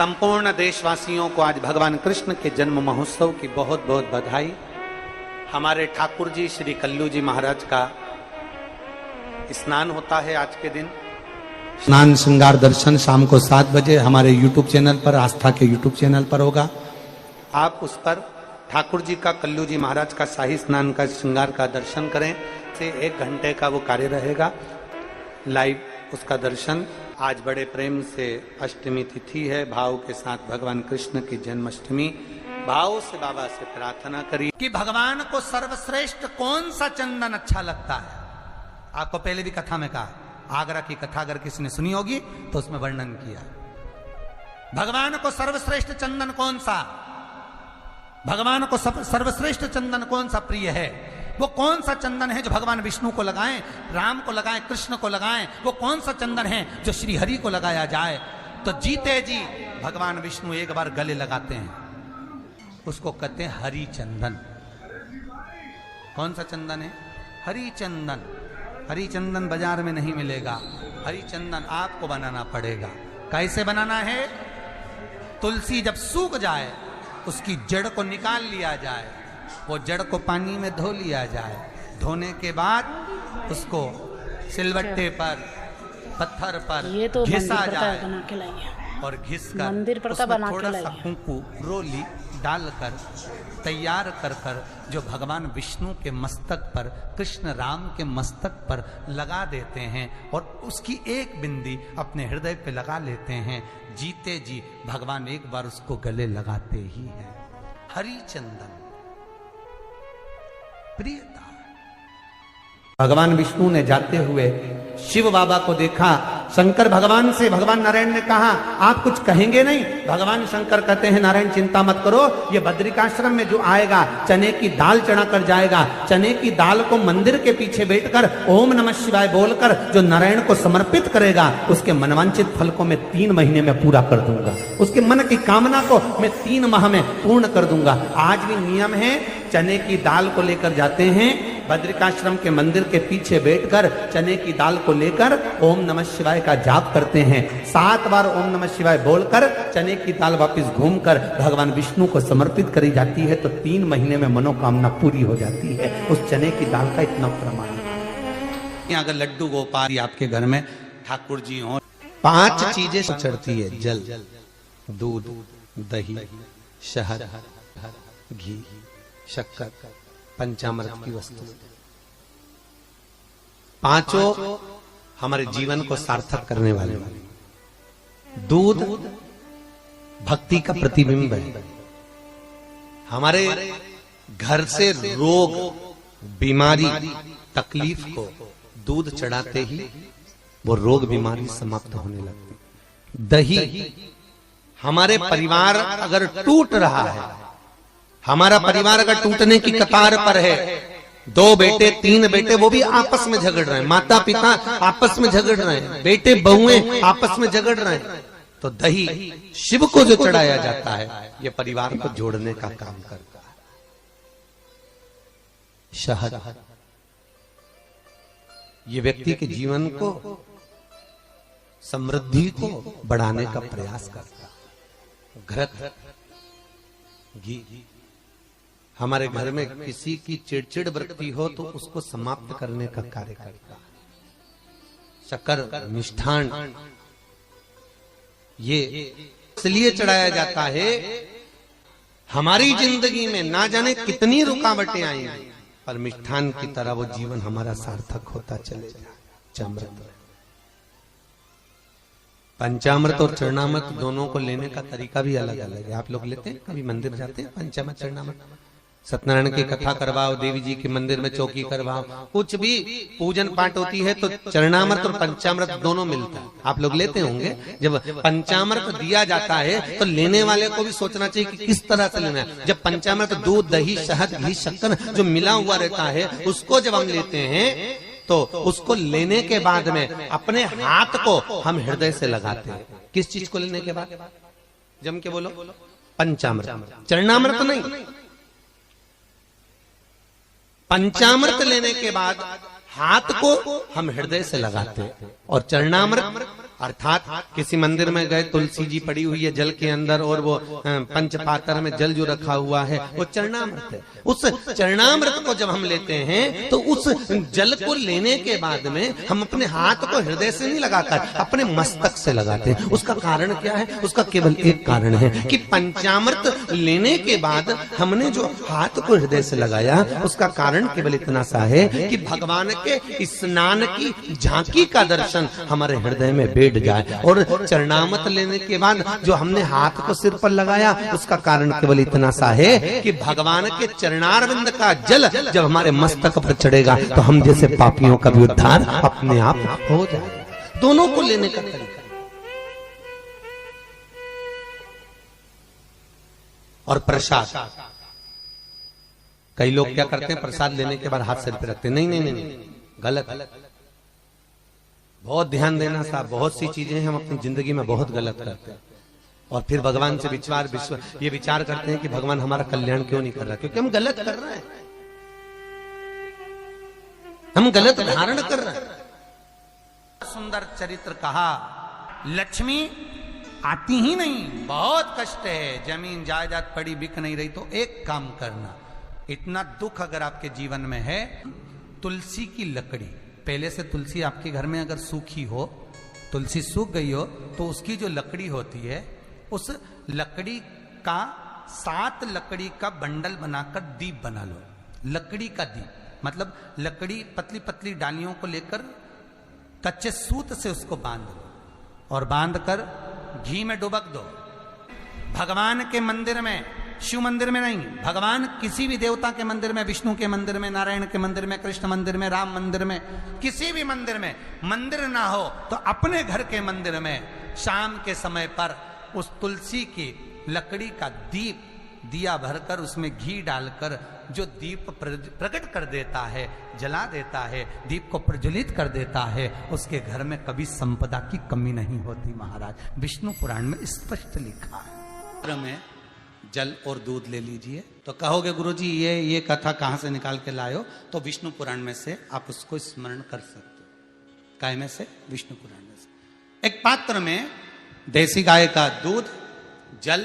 संपूर्ण देशवासियों को आज भगवान कृष्ण के जन्म महोत्सव की बहुत बहुत बधाई। हमारे ठाकुर जी श्री कल्लू जी महाराज का स्नान होता है आज के दिन। स्नान श्रृंगार दर्शन शाम को 7 बजे हमारे YouTube चैनल पर, आस्था के YouTube चैनल पर होगा। आप उस पर ठाकुर जी का, कल्लू जी महाराज का शाही स्नान का श्रृंगार का दर्शन करें। से 1 घंटे का वो कार्य रहेगा, लाइव उसका दर्शन। आज बड़े प्रेम से अष्टमी तिथि है, भाव के साथ भगवान कृष्ण की जन्माष्टमी। भाव से बाबा से प्रार्थना करिए कि भगवान को सर्वश्रेष्ठ कौन सा चंदन अच्छा लगता है। आपको पहले भी कथा में कहा, आगरा की कथा अगर किसी ने सुनी होगी तो उसमें वर्णन किया। भगवान को सर्वश्रेष्ठ चंदन कौन सा, भगवान को सर्वश्रेष्ठ चंदन कौन सा प्रिय है, वो कौन सा चंदन है जो भगवान विष्णु को लगाएं, राम को लगाएं, कृष्ण को लगाएं, वो कौन सा चंदन है जो श्री हरि को लगाया जाए। तो जीते जी भगवान विष्णु एक बार गले लगाते हैं, उसको कहते हैं हरि चंदन। कौन सा चंदन है? हरि चंदन। हरि चंदन बाजार में नहीं मिलेगा, हरि चंदन आपको बनाना पड़ेगा। कैसे बनाना है? तुलसी जब सूख जाए उसकी जड़ को निकाल लिया जाए, वो जड़ को पानी में धो लिया जाए। धोने के बाद उसको सिलबट्टे पर, पत्थर पर तो घिसा जाए और घिसकर उसमें थोड़ा सा कुंकू रोली डालकर तैयार कर जो भगवान विष्णु के मस्तक पर, कृष्ण राम के मस्तक पर लगा देते हैं और उसकी एक बिंदी अपने हृदय पे लगा लेते हैं। जीते जी भगवान एक बार उसको गले लगाते ही हैं। हरि चंदन प्रियता। भगवान विष्णु ने जाते हुए शिव बाबा को देखा। शंकर भगवान से, भगवान नारायण ने कहा आप कुछ कहेंगे नहीं? भगवान शंकर कहते हैं नारायण चिंता मत करो, ये बद्रिकाश्रम में जो आएगा चने की दाल चढ़ा कर जाएगा। चने की दाल को मंदिर के पीछे बैठकर ओम नमः शिवाय बोलकर जो नारायण को समर्पित करेगा उसके मनवांचित फल को मैं 3 महीने में पूरा कर दूंगा, उसके मन की कामना को मैं 3 माह में पूर्ण कर दूंगा। आज भी नियम है, चने की दाल को लेकर जाते हैं बद्रिकाश्रम के मंदिर के पीछे बैठकर चने की दाल को लेकर ओम नमः शिवाय का जाप करते हैं। 7 बार ओम नमः शिवाय बोलकर चने की दाल वापस घूमकर भगवान विष्णु को समर्पित करी जाती है तो 3 महीने में मनोकामना पूरी हो जाती है। उस चने की दाल का इतना प्रमाण है। अगर लड्डू गोपाल आपके घर में ठाकुर जी हो, 5 चीजें चढ़ती है, जल, दूध, दही, शहद, घी, शक्कर, पंचामृत की वस्तु। 5 हमारे जीवन को सार्थक करने वाले। दूध भक्ति का प्रतिबिंब है। हमारे घर से रोग, बीमारी, तकलीफ को दूध चढ़ाते ही वो रोग बीमारी समाप्त होने लगती। दही, हमारे परिवार अगर टूट रहा है, हमारा परिवार अगर टूटने की कतार पर है, 2 बेटे 3 बेटे वो भी आपस में झगड़ रहे हैं, माता पिता आपस में झगड़ रहे हैं, बेटे बहुएं आपस में झगड़ रहे हैं, तो दही शिव को जो चढ़ाया जाता है ये परिवार को जोड़ने का काम करता है। शहद, ये व्यक्ति के जीवन को, समृद्धि को बढ़ाने का प्रयास करता है। घृत, घी, हमारे घर में किसी की चिड़चिड़ वृत्ति हो तो उसको समाप्त करने का कार्य करता है। शक्कर, मिष्ठान, ये इसलिए चढ़ाया जाता है हमारी जिंदगी में ना जाने कितनी रुकावटें आई पर मिष्ठान की तरह वो जीवन हमारा सार्थक होता चले जाए। चमृत, पंचामृत और चरणामृत दोनों को लेने का तरीका भी अलग अलग है। आप लोग लेते हैं, कभी मंदिर जाते हैं, पंचामृत चरणामृत, सत्यनारायण की कथा करवाओ, देवी जी के मंदिर में चौकी करवाओ, कुछ भी पूजन पाठ होती है तो चरणामृत और पंचामृत दोनों मिलता है। आप लोग लेते होंगे। जब पंचामृत दिया जाता है तो लेने वाले को भी सोचना चाहिए कि किस तरह से लेना है। जब पंचामृत दूध, दही, शहद, घी, शक्कर जो मिला हुआ रहता है उसको जब हम लेते हैं तो उसको लेने के बाद में अपने हाथ को हम हृदय से लगाते हैं। किस चीज को लेने के बाद? जम के बोलो, पंचामृत। चरणामृत नहीं, पंचामृत लेने के बाद हाथ को हम हृदय से लगाते हैं और चरणामृत अर्थात किसी मंदिर में गए, तुलसी जी पड़ी हुई है जल के अंदर और वो पंचपात्र में जल जो रखा हुआ है वो चरणामृत है। उस चरणामृत को जब हम लेते हैं तो उस जल को लेने के बाद में हम अपने हाथ को हृदय से नहीं लगाकर अपने मस्तक से लगाते हैं। उसका कारण क्या है? उसका केवल एक कारण है कि पंचामृत लेने के बाद हमने जो हाथ को हृदय से लगाया, उसका कारण केवल इतना सा है कि भगवान के स्नान की झांकी का दर्शन हमारे हृदय में बैठ जाए। और चरणामृत लेने के बाद जो हमने हाथ को सिर पर लगाया, उसका कारण केवल इतना सा है कि भगवान के चरणारविंद का जल जब हमारे मस्तक पर चढ़ेगा तो हम जैसे पापियों का भी उद्धार अपने आप हो जाएगा। दोनों को लेने का तरीका। और प्रसाद, कई लोग क्या करते हैं, प्रसाद लेने के बाद हाथ सिर पे रखते हैं। नहीं नहीं नहीं, गलत। बहुत ध्यान देना साहब, बहुत सी चीजें हम अपनी जिंदगी में बहुत गलत करते हैं और फिर भगवान से ये विचार करते हैं कि भगवान हमारा कल्याण क्यों नहीं कर रहा, क्योंकि हम गलत कर रहे हैं, हम गलत धारण कर रहे हैं। सुंदर चरित्र कहा, लक्ष्मी आती ही नहीं, बहुत कष्ट है, जमीन जायदाद पड़ी बिक नहीं रही, तो एक काम करना, इतना दुख अगर आपके जीवन में है, तुलसी की लकड़ी, पहले से तुलसी आपके घर में अगर सूखी हो, तुलसी सूख गई हो, तो उसकी जो लकड़ी होती है, उस लकड़ी का 7 लकड़ी का बंडल बनाकर दीप बना लो। लकड़ी का दीप मतलब लकड़ी पतली पतली डालियों को लेकर कच्चे सूत से उसको बांध दो और बांधकर घी में डुबक दो। भगवान के मंदिर में, शिव मंदिर में नहीं, भगवान किसी भी देवता के मंदिर में, विष्णु के मंदिर में, नारायण के मंदिर में, कृष्ण मंदिर में, राम मंदिर में, किसी भी मंदिर में मंदिर ना हो तो अपने घर के मंदिर में शाम के समय पर उस तुलसी की लकड़ी का दीप, दिया भरकर उसमें घी डालकर जो दीप प्रकट कर देता है, जला देता है, दीप को प्रज्वलित कर देता है, उसके घर में कभी संपदा की कमी नहीं होती। महाराज, विष्णु पुराण में स्पष्ट लिखा है। में जल और दूध ले लीजिए। तो कहोगे गुरुजी ये कथा कहां से निकाल के लाए हो? तो विष्णु पुराण में से आप उसको स्मरण कर सकते हो। काय में से? विष्णु पुराण में से। एक पात्र में देसी गाय का दूध, जल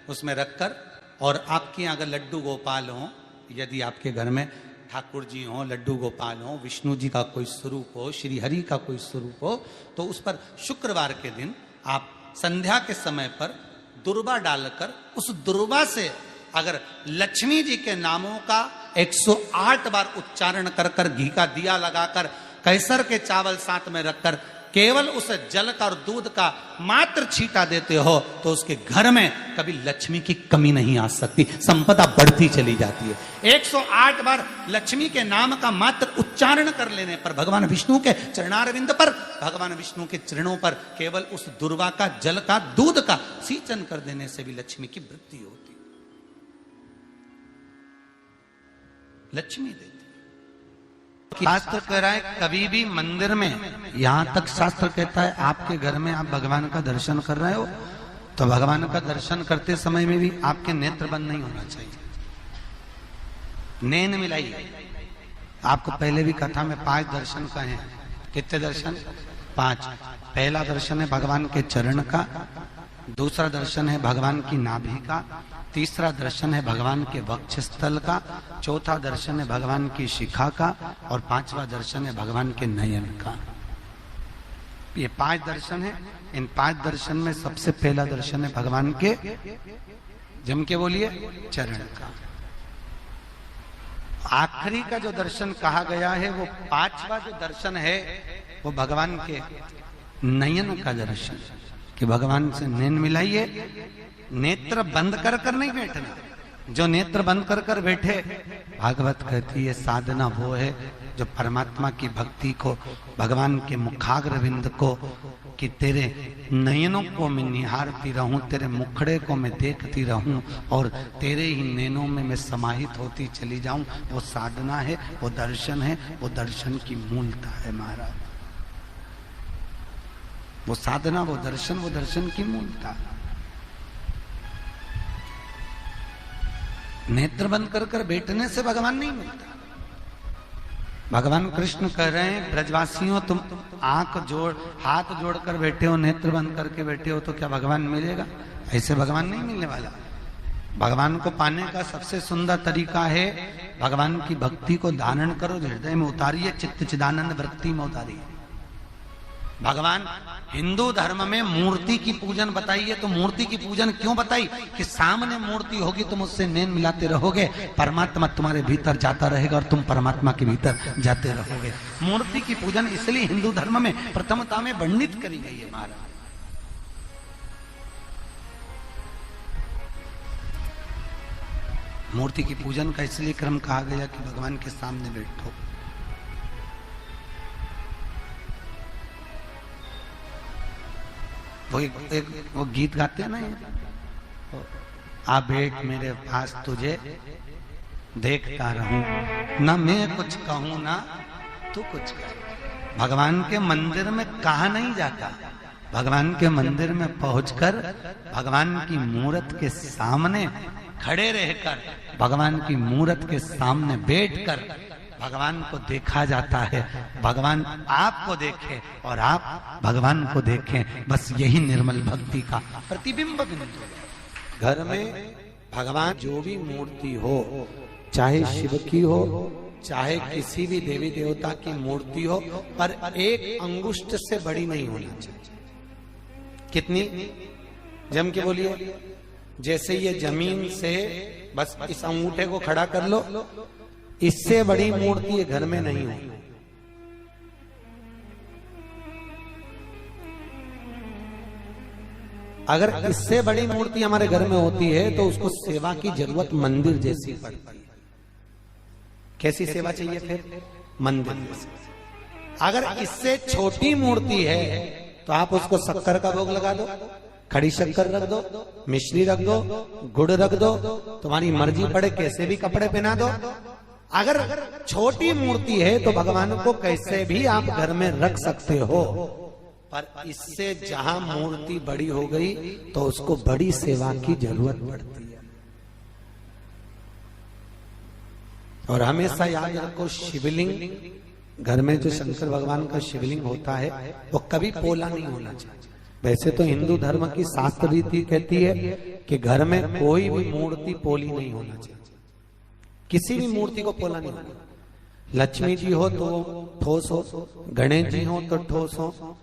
उसमें रखकर, और आपके यहाँ अगर लड्डू गोपाल हो, यदि आपके घर में ठाकुर जी हो, लड्डू गोपाल हो, विष्णु जी का कोई स्वरूप हो, श्री हरि का कोई स्वरूप हो, तो उस पर शुक्रवार के दिन आप संध्या के समय पर दुर्वा डालकर, उस दुर्वा से अगर लक्ष्मी जी के नामों का 108 बार उच्चारण कर कर, घी का दिया लगाकर, कैसर के चावल साथ में रखकर केवल उस जल का और दूध का मात्र छींटा देते हो, तो उसके घर में कभी लक्ष्मी की कमी नहीं आ सकती, संपदा बढ़ती चली जाती है। 108 बार लक्ष्मी के नाम का मात्र उच्चारण कर लेने पर, भगवान विष्णु के चरणारविंद पर, भगवान विष्णु के चरणों पर केवल उस दुर्वा का, जल का, दूध का सिंचन कर देने से भी लक्ष्मी की वृद्धि होती है। लक्ष्मी देती। शास्त्र कह रहा है कभी भी मंदिर में, यहां तक शास्त्र कहता है आपके घर में आप भगवान का दर्शन कर रहे हो तो भगवान का दर्शन करते समय में भी आपके नेत्र बंद नहीं होना चाहिए, नैन मिलाइए। आपको पहले भी कथा में 5 दर्शन कहे। कितने दर्शन? 5। पहला दर्शन है भगवान के चरण का, दूसरा दर्शन है भगवान की नाभि का, तीसरा दर्शन है भगवान के वक्षस्थल का, चौथा दर्शन है भगवान की शिखा का, और 5वां दर्शन है भगवान के नयन का। ये 5 दर्शन है। इन 5 दर्शन में सबसे पहला दर्शन है भगवान के, जम के बोलिए, चरण का। आखिरी का जो दर्शन कहा गया है वो 5वां जो दर्शन है वो भगवान के नयन का दर्शन, कि भगवान से नैन मिलाइए। नेत्र बंद कर कर नहीं बैठना। जो नेत्र बंद कर कर बैठे, भागवत कहती है साधना वो है जो परमात्मा की भक्ति को, भगवान के मुखाग्र बिंद को, कि तेरे नयनों को मैं निहारती रहूं, तेरे मुखड़े को मैं देखती रहूं और तेरे ही नैनों में मैं समाहित होती चली जाऊं, वो साधना है, वो दर्शन है, वो दर्शन की मूलता है महाराज। वो साधना, वो दर्शन की मूलता। नेत्र बंद कर कर बैठने से भगवान नहीं मिलता। भगवान कृष्ण कह रहे हैं ब्रजवासियों, तुम हाथ जोड़कर बैठे हो, नेत्र बंद करके बैठे हो, तो क्या भगवान मिलेगा? ऐसे भगवान नहीं मिलने वाला। भगवान को पाने का सबसे सुंदर तरीका है भगवान की भक्ति को धारण करो, हृदय में उतारिए, चित्त चिदानंद वृत्ति में उतारिए। भगवान हिंदू धर्म में मूर्ति की पूजन बताइए, तो मूर्ति की पूजन क्यों बताई? कि सामने मूर्ति होगी, तुम उससे नैन मिलाते रहोगे, परमात्मा तुम्हारे भीतर जाता रहेगा और तुम परमात्मा के भीतर जाते रहोगे। मूर्ति की पूजन इसलिए हिंदू धर्म में प्रथमता में वर्णित करी गई है महाराज। मूर्ति की पूजन का इसलिए क्रम कहा गया कि भगवान के सामने बैठो। वो गीत गाते हैं ना, आ बैठ मेरे पास तुझे देखता रहूं, ना मैं कुछ कहूं ना तू कुछ कर। भगवान के मंदिर में कहा नहीं जाता, भगवान के मंदिर में पहुंचकर भगवान की मूर्त के सामने खड़े रहकर, भगवान की मूर्त के सामने बैठकर भगवान को देखा जाता है। भगवान आपको देखे और आप भगवान को देखें, बस यही निर्मल भक्ति का प्रतिबिंब बिंदु। घर में भगवान जो भी मूर्ति हो, चाहे शिव की हो, चाहे किसी भी देवी देवता की मूर्ति हो, पर एक अंगुष्ठ से बड़ी नहीं होनी चाहिए। कितनी? जम के बोलिए। जैसे ये जमीन से बस इस अंगूठे को खड़ा कर लो, इससे बड़ी मूर्ति घर में नहीं हो। अगर इससे बड़ी मूर्ति हमारे घर में होती है तो उसको सेवा की जरूरत मंदिर जैसी पड़ती है। कैसी सेवा चाहिए फिर? मंदिर जैसी। अगर इससे छोटी मूर्ति है तो आप उसको शक्कर का भोग लगा दो, खड़ी शक्कर रख दो, मिश्री रख दो, गुड़ रख दो, तुम्हारी मर्जी पड़े कैसे भी कपड़े पहना दो। अगर छोटी मूर्ति है तो भगवान को कैसे भी आप घर में रख सकते हो, पर इससे जहां मूर्ति बड़ी हो गई तो उसको बड़ी सेवा की जरूरत पड़ती है। और हमेशा याद रखो, शिवलिंग घर में जो शंकर भगवान का शिवलिंग होता है वो कभी पोला नहीं होना चाहिए। वैसे तो हिंदू धर्म की शास्त्र रीति कहती है कि घर में कोई भी मूर्ति पोली नहीं होना चाहिए, किसी भी मूर्ति को पोला नहीं होना। लक्ष्मी जी हो तो ठोस हो, गणेश जी हो तो ठोस हो,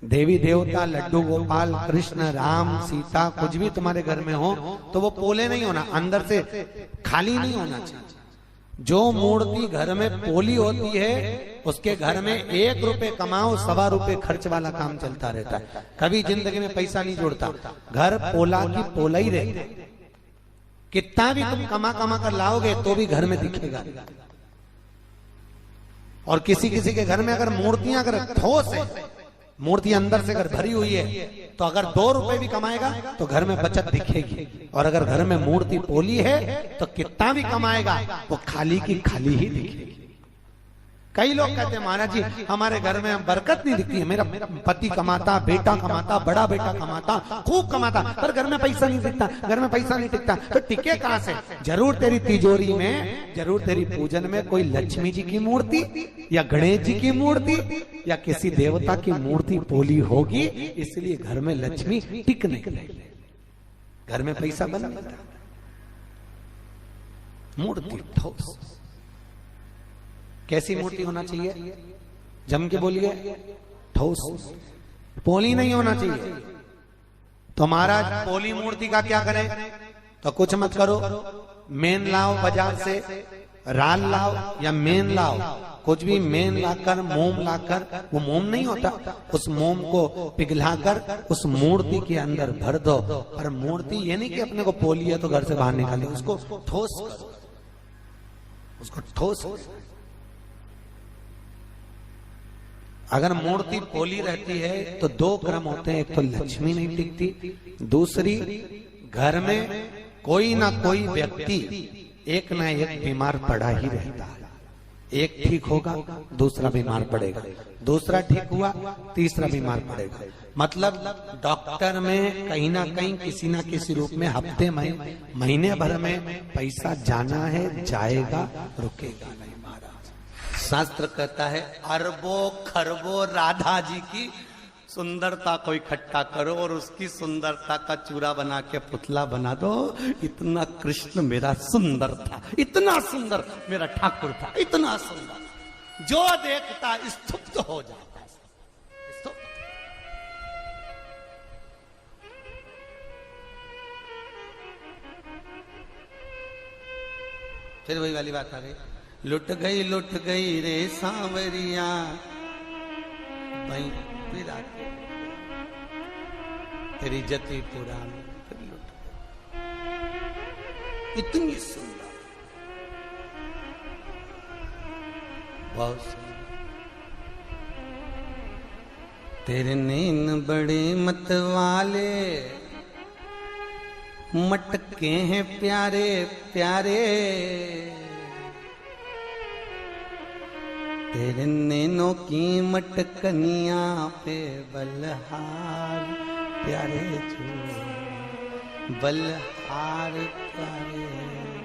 देवी देवता, लड्डू गोपाल, कृष्ण, राम, सीता, कुछ भी तुम्हारे घर में हो तो वो पोले नहीं होना, अंदर से खाली नहीं होना चाहिए। जो मूर्ति घर में पोली होती है उसके घर में 1 रुपए कमाओ 1.25 रुपए खर्च वाला काम चलता रहता है, कभी जिंदगी में पैसा नहीं जोड़ता। घर पोला की पोला ही रहता, कितना भी तुम कमा कमा कर लाओगे तो भी घर में दिखेगा। और किसी किसी के घर में अगर मूर्तियां अगर ठोस है, मूर्ति अंदर से अगर भरी हुई है, तो अगर 2 रुपए भी कमाएगा तो घर में बचत दिखेगी। और अगर घर में मूर्ति पोली है तो कितना भी कमाएगा वो खाली की खाली ही दिखेगी। कई लोग कहते हैं महाराज जी हमारे घर में बरकत नहीं दिखती है, मेरा पति कमाता, बेटा कमाता, बड़ा बेटा कमाता, खूब कमाता, पर घर में पैसा नहीं दिखता, घर में पैसा नहीं टिकता। तो टिके कहां से? जरूर तेरी तिजोरी में, जरूर तेरी पूजन में कोई लक्ष्मी जी की मूर्ति या गणेश जी की मूर्ति या किसी देवता की मूर्ति पोली होगी, इसलिए घर में लक्ष्मी टिक नहीं रही, घर में पैसा बन नहीं रहा। मूर्ति ठोस। कैसी मूर्ति होना चाहिए? जम के बोलिए। ठोस, पोली नहीं होना चाहिए। तो महाराज पोली मूर्ति का क्या करें? तो कुछ मत करो, मेन लाओ बाजार से, राल लाओ या मेन लाओ, कुछ भी मेन लाकर, मोम लाकर, वो मोम नहीं होता, उस मोम को पिघलाकर उस मूर्ति के अंदर भर दो। पर मूर्ति ये नहीं कि अपने को पोली है तो घर से बाहर निकाले, उसको ठोस करो, उसको ठोस। अगर मूर्ति पोली रहती है तो 2 क्रम होते हैं, एक तो लक्ष्मी नहीं टिकती, दूसरी घर में कोई ना कोई व्यक्ति एक ना एक बीमार पड़ा ही रहता है। एक ठीक होगा दूसरा बीमार पड़ेगा, दूसरा ठीक हुआ तीसरा बीमार पड़ेगा। मतलब डॉक्टर में कहीं ना कहीं किसी ना किसी रूप में हफ्ते में, महीने भर में पैसा जाना है, जाएगा, रुकेगा नहीं महाराज। शास्त्र कहता है अरबों खरबों राधा जी की सुंदरता को इकट्ठा करो और उसकी सुंदरता का चूरा बना के पुतला बना दो। इतना कृष्ण मेरा सुंदर था, इतना सुंदर मेरा ठाकुर था, इतना सुंदर, जो देखता स्तुप्त हो जाता। स्तुप्त। फिर वही वाली बात आ गई, लुट गई रे सांवरिया भाई विराट तेरी जति पुरानी फिर लुट गई। इतनी सुंदर, बहुत सुंदर। तेरे नैन बड़े मत वाले, मटके हैं प्यारे प्यारे, तेरे नैनों की मटकनिया पे बलहार प्यारे जो, बलहार प्यारे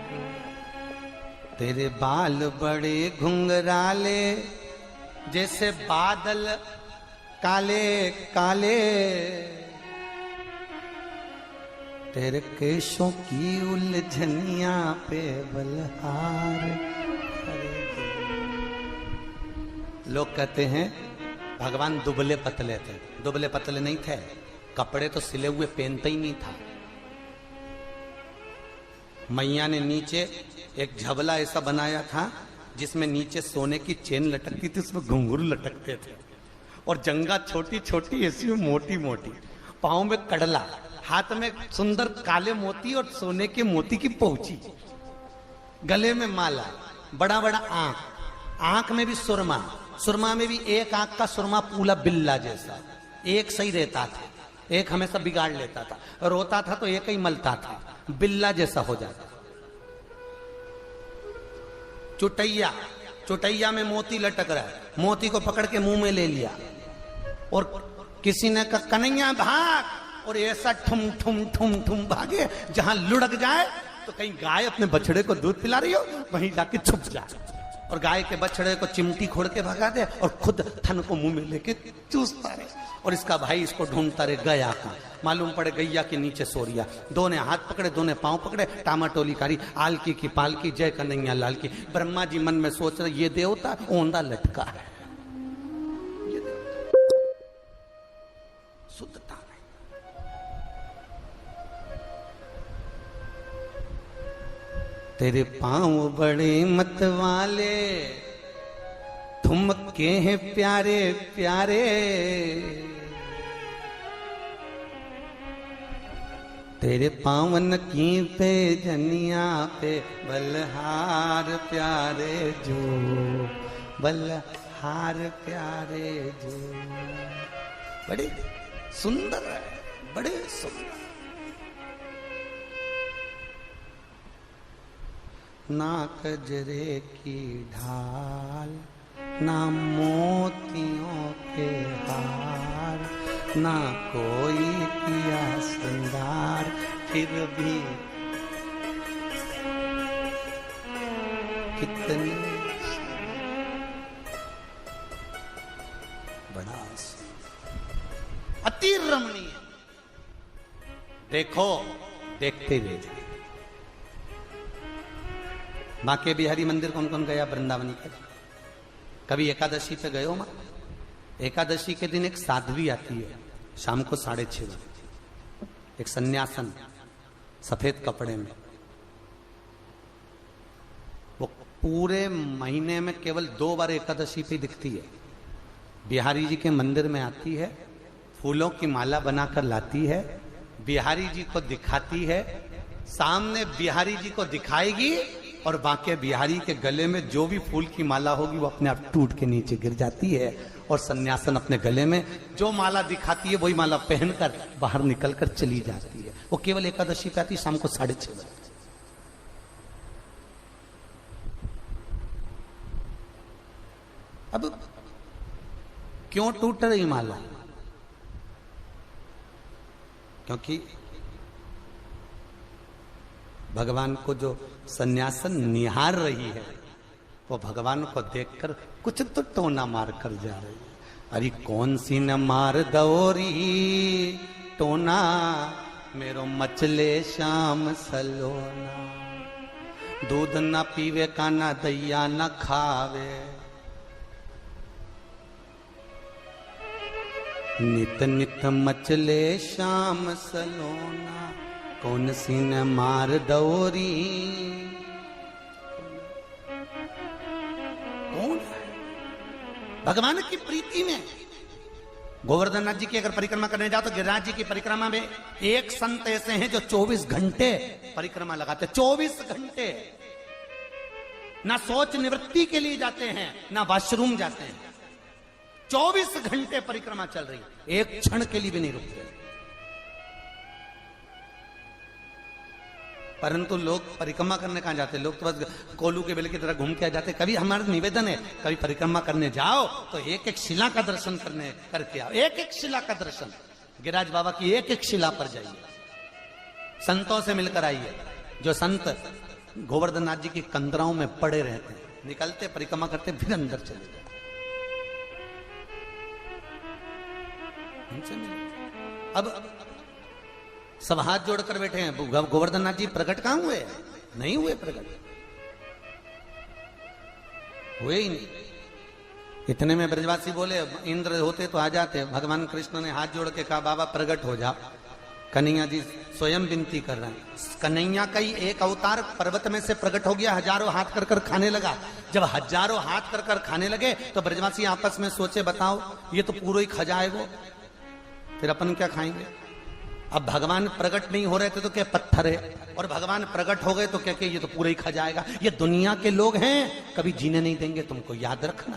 जो। तेरे बाल बड़े घुंघराले जैसे बादल काले काले, तेरे केशों की उलझनिया पे बलहार प्यारे। लोग कहते हैं भगवान दुबले पतले थे, दुबले पतले नहीं थे, कपड़े तो सिले हुए पहनते ही नहीं था। मैया ने नीचे एक झबला ऐसा बनाया था जिसमें नीचे सोने की चेन लटकती थी, उसमें घुंघरू लटकते थे, और जंगा छोटी छोटी ऐसी मोटी मोटी, पाँव में कड़ला, हाथ में सुंदर काले मोती और सोने के मोती की पहुंची, गले में माला, बड़ा बड़ा आंख, आंख में भी सुरमा, सुरमा में भी एक आंख का सुरमा पूला बिल्ला जैसा, एक सही रहता था, एक हमेशा बिगाड़ लेता था, रोता था तो एक ही मलता था, बिल्ला जैसा हो जाता। चुटैया, चुटैया में मोती लटक रहा है, मोती को पकड़ के मुंह में ले लिया, और किसी ने कहा कन्हैया भाग, और ऐसा ठुम ठुम ठुम ठुम भागे जहां लुढ़क जाए तो कहीं गाय अपने बछड़े को दूध पिला रही हो वहीं जाके छुप जाए, और गाय के बछड़े को चिमटी खोड़ के भगा दे और खुद थन को मुंह में लेके चूसता रहे, और इसका भाई इसको ढूंढता रहे गया का, मालूम पड़े गैया के नीचे सोरिया, दो ने हाथ पकड़े, दो ने पांव पकड़े, टामाटोली कारी, आलकी की पालकी, जय कन्हैया लाल की। ब्रह्मा जी मन में सोच रहे ये देवता ओंधा लटका है, ये देवता शुद्धता नहीं। तेरे पांव बड़े मत वाले, ठुमके हैं प्यारे प्यारे, तेरे पावन की पे जनिया पे बलहार प्यारे जो, बलहार प्यारे जो। बड़े सुंदर है, बड़े सुंदर। ना कजरे की ढाल, ना मोतियों के हार, ना कोई किया श्रृंगार, फिर भी कितनी बड़ा अति रमणीय। देखो, देखते रह जाए। बांके बिहारी मंदिर कौन कौन गया वृंदावन के? कभी एकादशी पे गए हो मां? एकादशी के दिन एक साध्वी आती है शाम को 6:30 बजे, एक सन्यासन सफेद कपड़े में। वो पूरे महीने में केवल 2 बार एकादशी पे दिखती है। बिहारी जी के मंदिर में आती है, फूलों की माला बनाकर लाती है, बिहारी जी को दिखाती है, सामने बिहारी जी को दिखाएगी और बांके बिहारी के गले में जो भी फूल की माला होगी वो अपने आप टूट के नीचे गिर जाती है, और सन्यासन अपने गले में जो माला दिखाती है वही माला पहनकर बाहर निकलकर चली जाती है। वो केवल एकादशी पे आती है शाम को 6:30 बजे। अब क्यों टूट रही माला? क्योंकि भगवान को जो सन्यासन निहार रही है वो भगवान को देखकर कुछ तो टोना मार कर जा रही है। अरे कौन सी न मार दौरी टोना, मेरो मचले शाम सलोना। दूध न पीवे का ना दैया न खावे, नित नित मचले शाम सलोना। कौन सी न मार दौरी, कौन है भगवान की प्रीति में। गोवर्धन नाथ जी की अगर परिक्रमा करने जाओ तो गिरिराज जी की परिक्रमा में एक संत ऐसे हैं जो 24 घंटे परिक्रमा लगाते, 24 घंटे। ना सोच निवृत्ति के लिए जाते हैं, ना वॉशरूम जाते हैं, 24 घंटे परिक्रमा चल रही, एक क्षण के लिए भी नहीं रुकते। परंतु लोग परिक्रमा करने कहां जाते, लोग तो बस कोलू के बेल की तरह घूम के आ जाते। कभी हमारा निवेदन है, कभी परिक्रमा करने जाओ तो एक एक शिला का दर्शन करके आओ, एक एक शिला का दर्शन। गिरिराज बाबा की एक एक शिला पर जाइए, संतों से मिलकर आइए। जो संत गोवर्धन नाथ जी की कंदराओं में पड़े रहते हैं, निकलते परिक्रमा करते फिर अंदर चले जाते, उनसे मिलते। अब सब हाथ जोड़कर बैठे हैं। गोवर्धन नाथ जी प्रकट कहां हुए? नहीं हुए प्रकट, हुए ही नहीं। इतने में ब्रजवासी बोले इंद्र होते तो आ जाते। भगवान कृष्ण ने हाथ जोड़ के कहा बाबा प्रकट हो जाओ। कन्हैया जी स्वयं विनती कर रहे हैं। कन्हैया का ही एक अवतार पर्वत में से प्रकट हो गया, हजारों हाथ कर कर खाने लगा। जब हजारों हाथ कर कर खाने लगे तो ब्रजवासी आपस में सोचे बताओ ये तो पूरा ही खजा है वो, फिर अपन क्या खाएंगे। अब भगवान प्रकट नहीं हो रहे थे तो क्या पत्थर है, और भगवान प्रकट हो गए तो क्या ये तो पूरा ही खा जाएगा। ये दुनिया के लोग हैं, कभी जीने नहीं देंगे, तुमको याद रखना।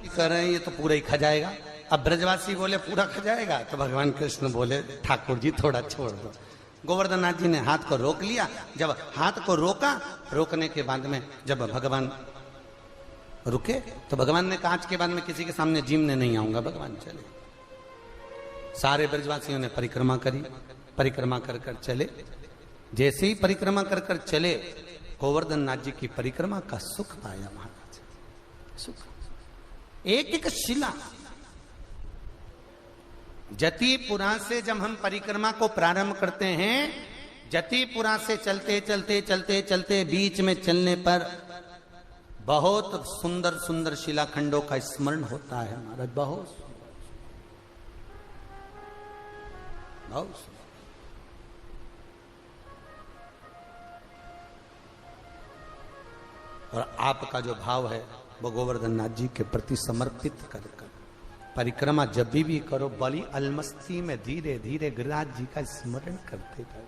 कह रहे हैं ये तो पूरा ही खा जाएगा। अब ब्रजवासी बोले पूरा खा जाएगा, तो भगवान कृष्ण बोले ठाकुर जी थोड़ा छोड़ दो। गोवर्धन नाथ जी ने हाथ को रोक लिया। जब हाथ को रोका, रोकने के बाद में जब भगवान रुके तो भगवान ने कहा आज के बाद में किसी के सामने जीमने नहीं आऊंगा। भगवान चले। सारे ब्रजवासियों ने परिक्रमा करी, परिक्रमा कर कर चले। जैसे ही परिक्रमा कर कर चले, गोवर्धन नाथ जी की परिक्रमा का सुख पाया महाराज, सुख। एक एक शिला। जतिपुरा से जब हम परिक्रमा को प्रारंभ करते हैं, जतिपुरा से चलते चलते चलते चलते बीच में चलने पर बहुत सुंदर सुंदर शिलाखंडों का स्मरण होता है महाराज, बहुत बहुत। और आपका जो भाव है वो गोवर्धन नाथ जी के प्रति समर्पित कर परिक्रमा जब भी करो, बड़ी अलमस्ती में धीरे धीरे गिरिराज जी का स्मरण करते करो।